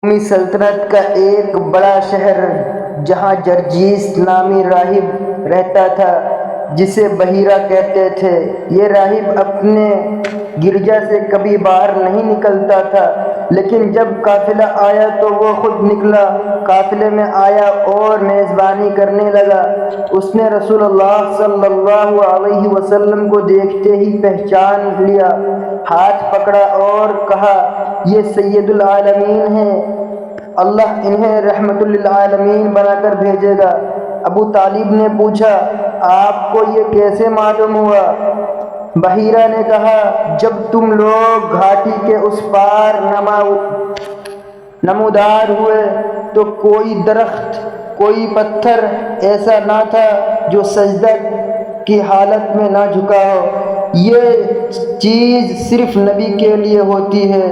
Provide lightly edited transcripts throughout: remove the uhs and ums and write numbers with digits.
رومی سلطنت کا ایک بڑا شہر جہاں جرجیس نامی راہب رہتا تھا جسے بحیرہ کہتے تھے۔ یہ راہب اپنے گرجا سے کبھی باہر نہیں نکلتا تھا، لیکن جب قافلہ آیا تو وہ خود نکلا، قافلے میں آیا اور میزبانی کرنے لگا۔ اس نے رسول اللہ صلی اللہ علیہ وسلم کو دیکھتے ہی پہچان لیا، ہاتھ پکڑا اور کہا، یہ سید العالمین ہیں، اللہ انہیں رحمت للعالمین بنا کر بھیجے گا۔ ابو طالب نے پوچھا، آپ کو یہ کیسے معلوم ہوا؟ بحیرہ نے کہا، جب تم لوگ گھاٹی کے اس پار نمودار ہوئے تو کوئی درخت، کوئی پتھر ایسا نہ تھا جو سجدہ کی حالت میں نہ جھکا ہو۔ یہ چیز صرف نبی کے لیے ہوتی ہے،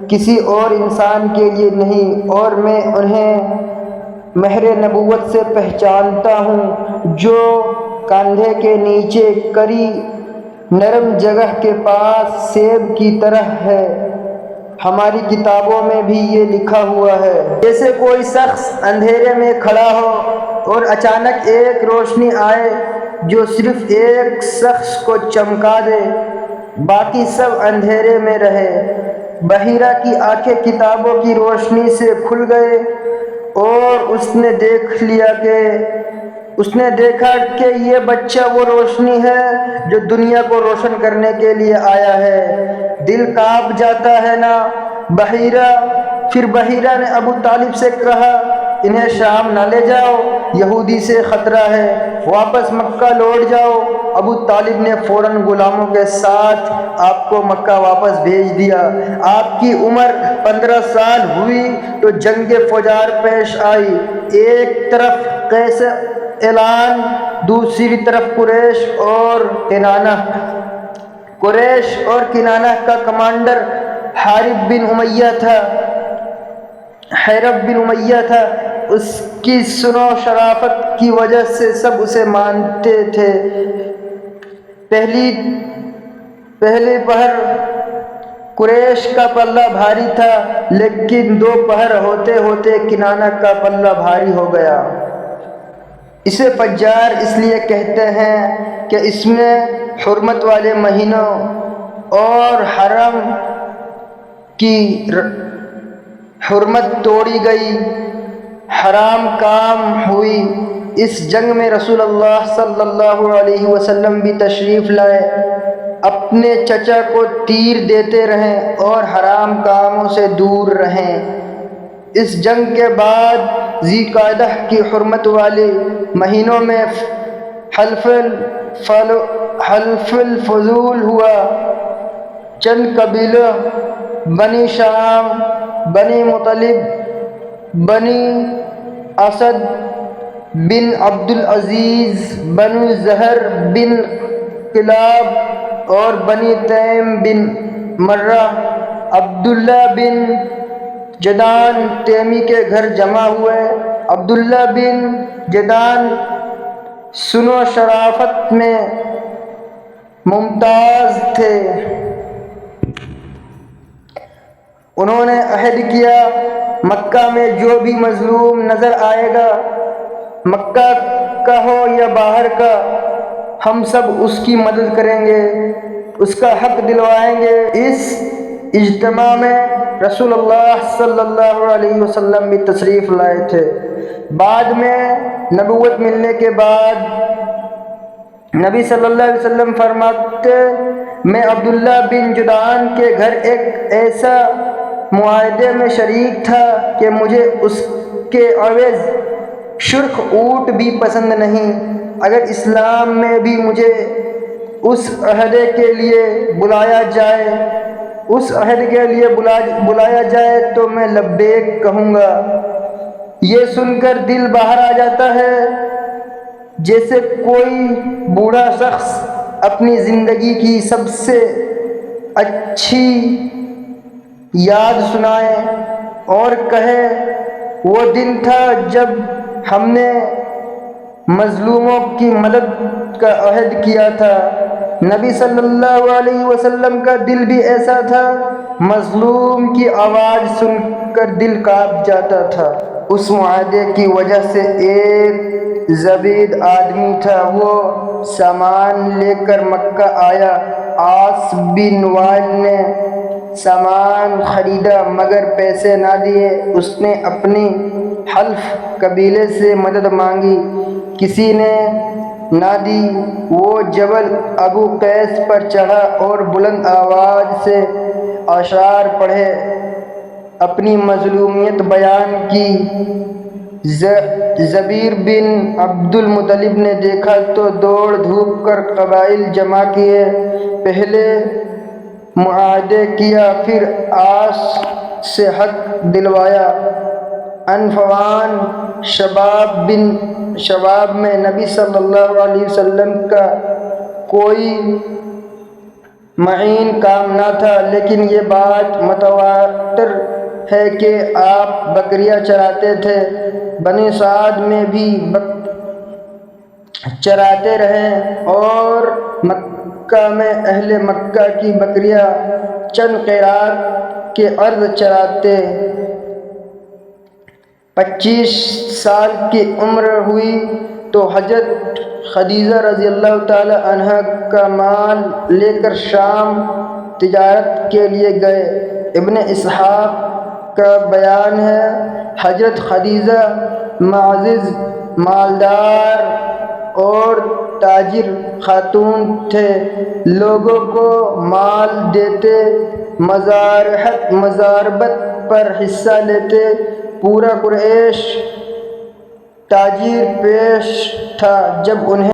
کسی اور انسان کے لیے نہیں، اور میں انہیں مہر نبوت سے پہچانتا ہوں جو کاندھے کے نیچے کری نرم جگہ کے پاس سیب کی طرح ہے۔ ہماری کتابوں میں بھی یہ لکھا ہوا ہے۔ جیسے کوئی شخص اندھیرے میں کھڑا ہو اور اچانک ایک روشنی آئے جو صرف ایک شخص کو چمکا دے، باقی سب اندھیرے میں رہے۔ بحیرہ کی آنکھیں کتابوں کی روشنی سے کھل گئے اور اس نے دیکھا کہ یہ بچہ وہ روشنی ہے جو دنیا کو روشن کرنے کے لیے آیا ہے۔ دل کانپ جاتا ہے نا بحیرہ؟ پھر بحیرہ نے ابو طالب سے کہا، انہیں شام نہ لے جاؤ، یہودی سے خطرہ ہے، واپس مکہ لوٹ جاؤ۔ ابو طالب نے فوراً غلاموں کے ساتھ آپ کو مکہ واپس بھیج دیا۔ آپ کی عمر 15 سال ہوئی تو جنگ فجار پیش آئی۔ ایک طرف قیصر اعلان، دوسری طرف قریش اور کنانہ کا کمانڈر حارب بن امیہ تھا۔ اس کی سنو شرافت کی وجہ سے سب اسے مانتے تھے۔ پہلی پہر قریش کا پلہ بھاری تھا، لیکن 2 پہر ہوتے ہوتے کنانہ کا پلہ بھاری ہو گیا۔ اسے فجار اس لیے کہتے ہیں کہ اس میں حرمت والے مہینوں اور حرم کی حرمت توڑی گئی، حرام کام ہوئی۔ اس جنگ میں رسول اللہ صلی اللہ علیہ وسلم بھی تشریف لائے، اپنے چچا کو تیر دیتے رہیں اور حرام کاموں سے دور رہیں۔ اس جنگ کے بعد ذی قعدہ کی حرمت والے مہینوں میں حلف الفضول ہوا۔ چند قبیلوں بنی شام، بنی مطلب، بنی اسد بن عبد العزیز، بنو زہر بن کلاب اور بنی تیم بن مرہ، عبداللہ بن جدعان تیمی کے گھر جمع ہوئے۔ عبداللہ بن جدعان سنو شرافت میں ممتاز تھے۔ انہوں نے عہد کیا، مکہ میں جو بھی مظلوم نظر آئے گا، مکہ کا ہو یا باہر کا، ہم سب اس کی مدد کریں گے، اس کا حق دلوائیں گے۔ اس اجتماع میں رسول اللہ صلی اللہ علیہ وسلم بھی تشریف لائے تھے۔ بعد میں نبوت ملنے کے بعد نبی صلی اللہ علیہ وسلم فرماتے، میں عبداللہ بن جدعان کے گھر ایک ایسا معاہدے میں شریک تھا کہ مجھے اس کے عوض شرخ اونٹ بھی پسند نہیں۔ اگر اسلام میں بھی مجھے اس عہد کے لیے بلایا جائے تو میں لبیک کہوں گا۔ یہ سن کر دل باہر آ جاتا ہے، جیسے کوئی بوڑھا شخص اپنی زندگی کی سب سے اچھی یاد سنائے اور کہے، وہ دن تھا جب ہم نے مظلوموں کی مدد کا عہد کیا تھا۔ نبی صلی اللہ علیہ وسلم کا دل بھی ایسا تھا، مظلوم کی آواز سن کر دل کانپ جاتا تھا۔ اس معاہدے کی وجہ سے ایک زبید آدمی تھا، وہ سامان لے کر مکہ آیا۔ عاص بن وائل نے سامان خریدا مگر پیسے نہ دیے۔ اس نے اپنی حلف قبیلے سے مدد مانگی، کسی نے نہ دی۔ وہ جبل ابو قیس پر چڑھا اور بلند آواز سے اشعار پڑھے، اپنی مظلومیت بیان کی۔ زبیر بن عبد المطلب نے دیکھا تو دوڑ دھوپ کر قبائل جمع کیے، پہلے معاہدہ کیا، پھر عاص سے حق دلوایا۔ انفوان شباب میں نبی صلی اللہ علیہ وسلم کا کوئی معین کام نہ تھا، لیکن یہ بات متواتر ہے کہ آپ بکریاں چراتے تھے۔ بنی سعد میں بھی چراتے رہے اور مکہ میں اہل مکہ کی بکریاں چند قیراط کے عرض چراتے۔ 25 سال کی عمر ہوئی تو حضرت خدیجہ رضی اللہ تعالی عنہا کا مال لے کر شام تجارت کے لیے گئے۔ ابن اسحاق کا بیان ہے، حضرت خدیجہ معزز، مالدار اور تاجر خاتون تھے، لوگوں کو مال دیتے، مزاربت پر حصہ لیتے۔ پورا قریش تاجر پیش تھا، جب انہیں